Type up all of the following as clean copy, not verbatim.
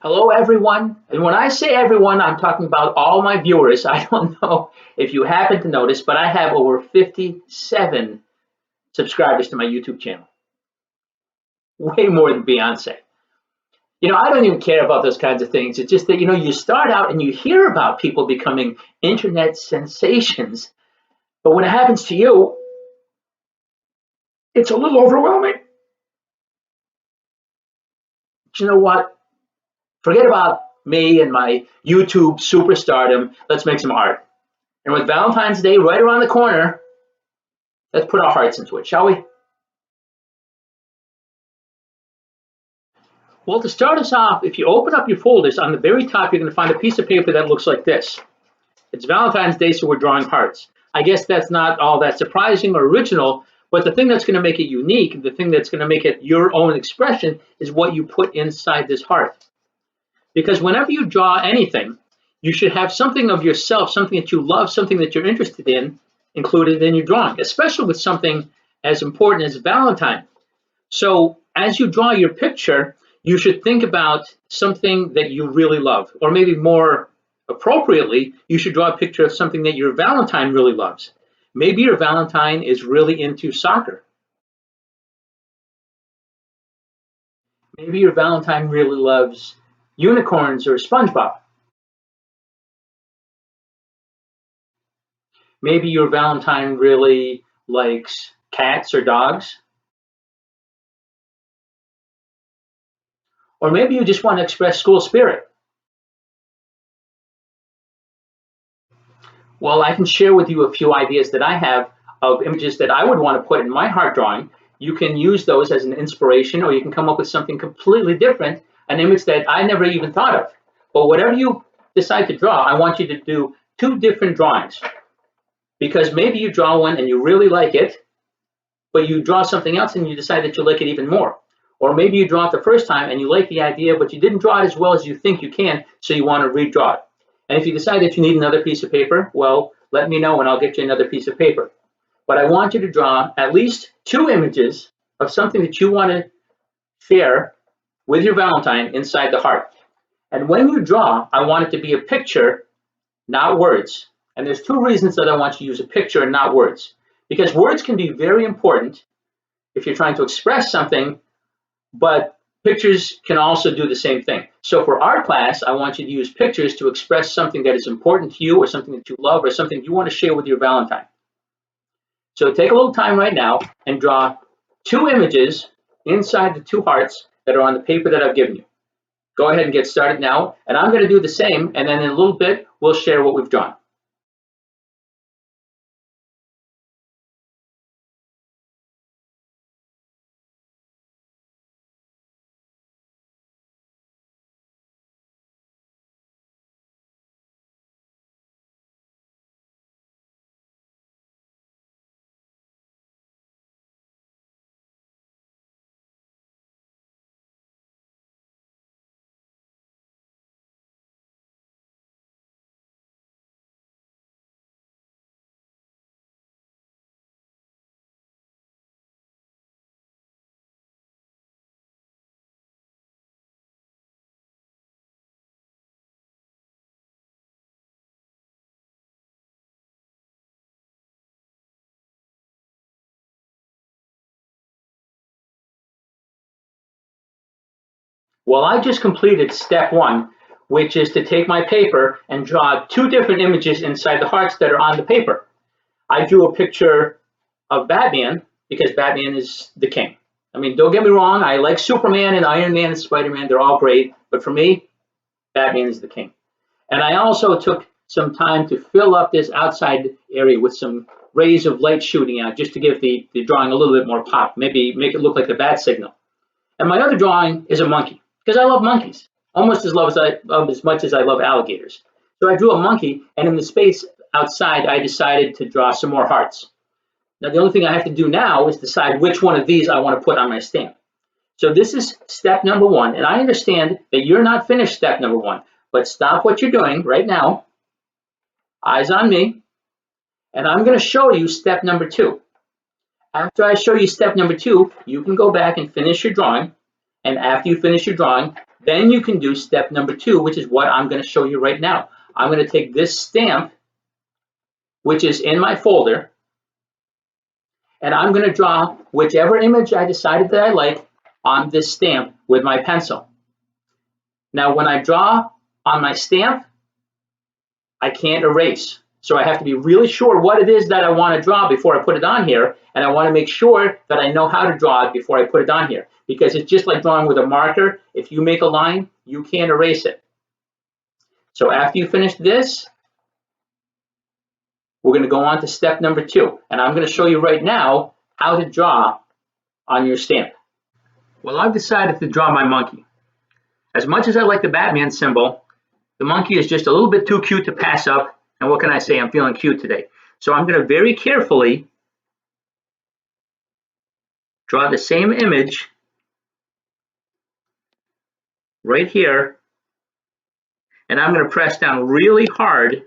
Hello, everyone. And when I say everyone, I'm talking about all my viewers. I don't know if you happen to notice, but I have over 57 subscribers to my YouTube channel. Way more than Beyonce. I don't even care about those kinds of things. It's just that, you start out and you hear about people becoming internet sensations. But when it happens to you, it's a little overwhelming. But you know what? Forget about me and my YouTube superstardom. Let's make some art. And with Valentine's Day right around the corner, let's put our hearts into it, shall we? Well, to start us off, if you open up your folders, on the very top, you're going to find a piece of paper that looks like this. It's Valentine's Day, so we're drawing hearts. I guess that's not all that surprising or original, but the thing that's going to make it unique, the thing that's going to make it your own expression, is what you put inside this heart. Because whenever you draw anything, you should have something of yourself, something that you love, something that you're interested in, included in your drawing, especially with something as important as Valentine. So as you draw your picture, you should think about something that you really love, or maybe more appropriately, you should draw a picture of something that your Valentine really loves. Maybe your Valentine is really into soccer. Maybe your Valentine really loves unicorns or SpongeBob. Maybe your Valentine really likes cats or dogs. Or maybe you just want to express school spirit. Well, I can share with you a few ideas that I have of images that I would want to put in my heart drawing. You can use those as an inspiration, or you can come up with something completely different, an image that I never even thought of. But whatever you decide to draw, I want you to do two different drawings. Because maybe you draw one and you really like it, but you draw something else and you decide that you like it even more. Or maybe you draw it the first time and you like the idea, but you didn't draw it as well as you think you can, so you want to redraw it. And if you decide that you need another piece of paper, well, let me know and I'll get you another piece of paper. But I want you to draw at least two images of something that you want to share with your Valentine inside the heart. And when you draw, I want it to be a picture, not words. And there's two reasons that I want you to use a picture and not words. Because words can be very important if you're trying to express something, but pictures can also do the same thing. So for our class, I want you to use pictures to express something that is important to you, or something that you love, or something you want to share with your Valentine. So take a little time right now and draw two images inside the two hearts that are on the paper that I've given you. Go ahead and get started now, and I'm going to do the same, and then in a little bit, we'll share what we've drawn. Well, I just completed step one, which is to take my paper and draw two different images inside the hearts that are on the paper. I drew a picture of Batman because Batman is the king. I mean, don't get me wrong, I like Superman and Iron Man and Spider-Man, they're all great, but for me, Batman is the king. And I also took some time to fill up this outside area with some rays of light shooting out just to give the drawing a little bit more pop, maybe make it look like a bat signal. And my other drawing is a monkey, because I love monkeys, almost as much as I love alligators. So I drew a monkey, and in the space outside, I decided to draw some more hearts. Now, the only thing I have to do now is decide which one of these I want to put on my stamp. So this is step number one, and I understand that you're not finished step number one, but stop what you're doing right now, eyes on me, and I'm going to show you step number two. After I show you step number two, you can go back and finish your drawing, and after you finish your drawing, Then you can do step number 2, which is what I'm going to show you right now. I'm going to take this stamp, which is in my folder, and I'm going to draw whichever image I decided that I like on this stamp with my pencil. Now, when I draw on my stamp, I can't erase. So I have to be really sure what it is that I want to draw before I put it on here, and I want to make sure that I know how to draw it before I put it on here, because it's just like drawing with a marker. If you make a line, you can't erase it. So after you finish this, we're going to go on to step number 2, and I'm going to show you right now how to draw on your stamp. Well, I've decided to draw my monkey. As much as I like the Batman symbol, the monkey is just a little bit too cute to pass up. And what can I say? I'm feeling cute today. So I'm going to very carefully draw the same image right here. And I'm going to press down really hard,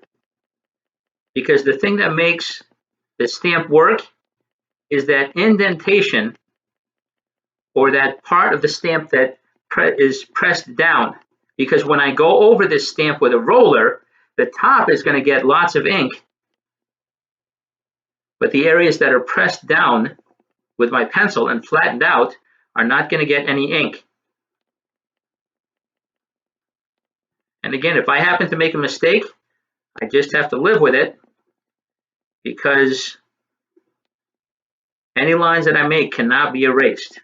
because the thing that makes the stamp work is that indentation, or that part of the stamp that is pressed down. Because when I go over this stamp with a roller, the top is going to get lots of ink, but the areas that are pressed down with my pencil and flattened out are not going to get any ink. And again, if I happen to make a mistake, I just have to live with it, because any lines that I make cannot be erased.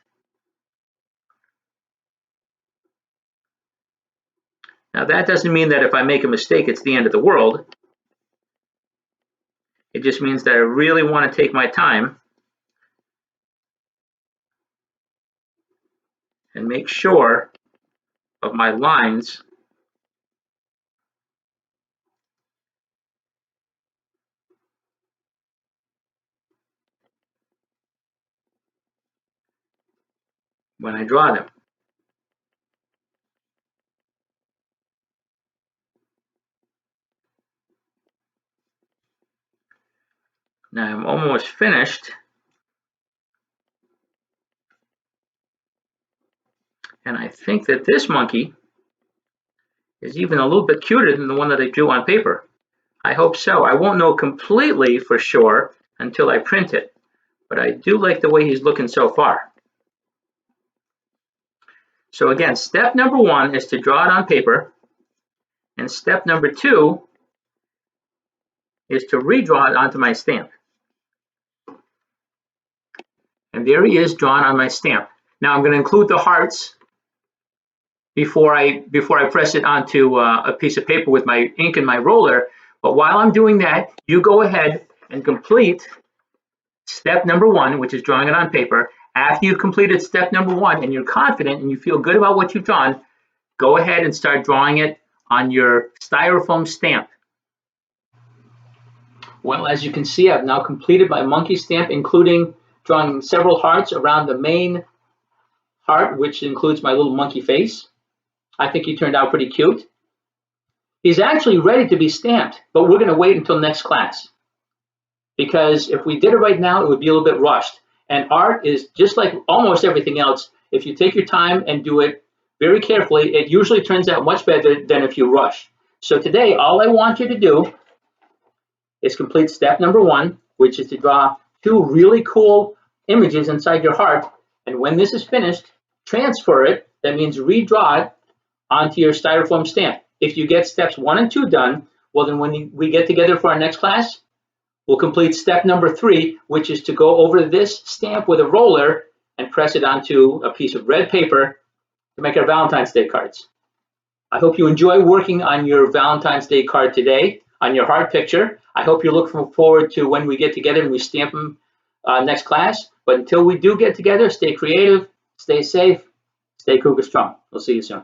Now, that doesn't mean that if I make a mistake, it's the end of the world. It just means that I really want to take my time and make sure of my lines when I draw them. Now I'm almost finished, and I think that this monkey is even a little bit cuter than the one that I drew on paper. I hope so. I won't know completely for sure until I print it, but I do like the way he's looking so far. So again, step number 1 is to draw it on paper, and step number 2 is to redraw it onto my stamp. And there he is, drawn on my stamp. Now I'm going to include the hearts before I press it onto a piece of paper with my ink and my roller. But while I'm doing that, you go ahead and complete step number 1, which is drawing it on paper. After you've completed step number 1 and you're confident and you feel good about what you've drawn, go ahead and start drawing it on your styrofoam stamp. Well, as you can see, I've now completed my monkey stamp, including drawing several hearts around the main heart, which includes my little monkey face. I think he turned out pretty cute. He's actually ready to be stamped, but we're going to wait until next class, because if we did it right now, it would be a little bit rushed. And art is just like almost everything else. If you take your time and do it very carefully, it usually turns out much better than if you rush. So today, all I want you to do is complete step number 1, which is to draw 2 really cool images inside your heart. And when this is finished, transfer it. That means redraw it onto your styrofoam stamp. If you get steps 1 and 2 done, well, then when we get together for our next class, we'll complete step number 3, which is to go over this stamp with a roller and press it onto a piece of red paper to make our Valentine's Day cards. I hope you enjoy working on your Valentine's Day card today, on your heart picture. I hope you're looking forward to when we get together and we stamp them next class. But until we do get together, stay creative, stay safe, stay Cougar strong. We'll see you soon.